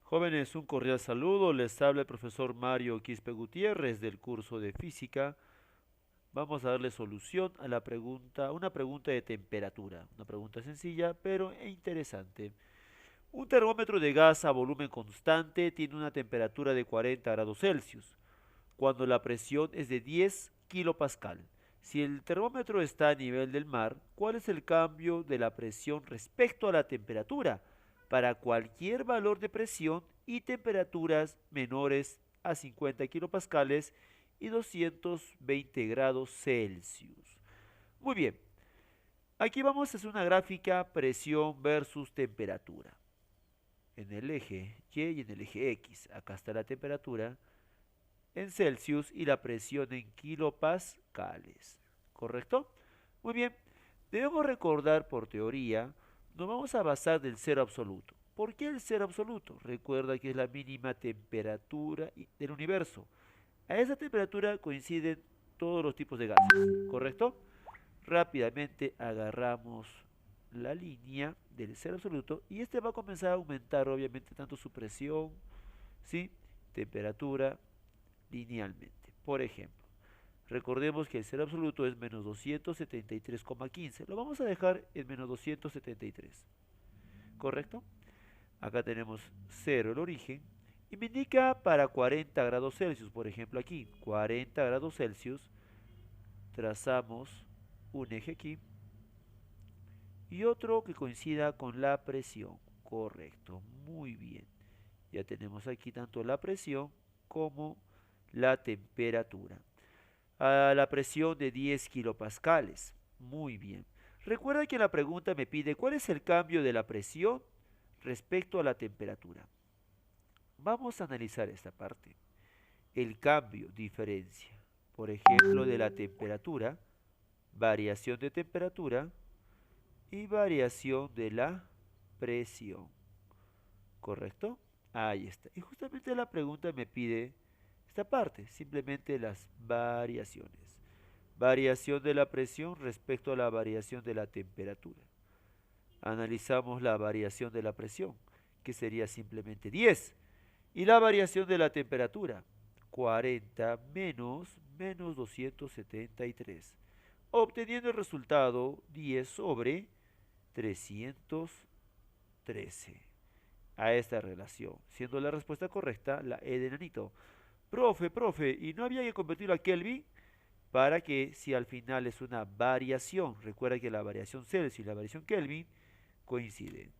Jóvenes, un cordial saludo. Les habla el profesor Mario Quispe Gutiérrez del curso de física. Vamos a darle solución a la pregunta, una pregunta de temperatura. Una pregunta sencilla, pero interesante. Un termómetro de gas a volumen constante tiene una temperatura de 40 grados Celsius, cuando la presión es de 10 kilopascal. Si el termómetro está a nivel del mar, ¿cuál es el cambio de la presión respecto a la temperatura para cualquier valor de presión y temperaturas menores a 50 kilopascales y 220 grados Celsius? Muy bien, aquí vamos a hacer una gráfica presión versus temperatura. En el eje Y y en el eje X, acá está la temperatura en Celsius y la presión en kilopascales. ¿Correcto? Muy bien. Debemos recordar por teoría, nos vamos a basar del cero absoluto. ¿Por qué el cero absoluto? Recuerda que es la mínima temperatura del universo. A esa temperatura coinciden todos los tipos de gases. ¿Correcto? Rápidamente agarramos la línea del cero absoluto y este va a comenzar a aumentar obviamente tanto su presión, ¿sí? Temperatura, linealmente. Por ejemplo, recordemos que el cero absoluto es menos 273,15. Lo vamos a dejar en menos 273. ¿Correcto? Acá tenemos cero el origen. Y me indica para 40 grados Celsius. Por ejemplo, aquí, 40 grados Celsius. Trazamos un eje aquí. Y otro que coincida con la presión. Correcto. Muy bien. Ya tenemos aquí tanto la presión como la temperatura. A la presión de 10 kilopascales. Muy bien. Recuerda que la pregunta me pide cuál es el cambio de la presión respecto a la temperatura. Vamos a analizar esta parte. El cambio, diferencia. Por ejemplo, de la temperatura, variación de temperatura y variación de la presión. ¿Correcto? Ahí está. Y justamente la pregunta me pide esta parte, simplemente las variaciones. Variación de la presión respecto a la variación de la temperatura. Analizamos la variación de la presión, que sería simplemente 10. Y la variación de la temperatura, 40 menos 273. Obteniendo el resultado 10 sobre 313. A esta relación, siendo la respuesta correcta la E de nanito. Profe, ¿y no había que convertirlo a Kelvin? Para que si al final es una variación, recuerda que la variación Celsius y la variación Kelvin coinciden.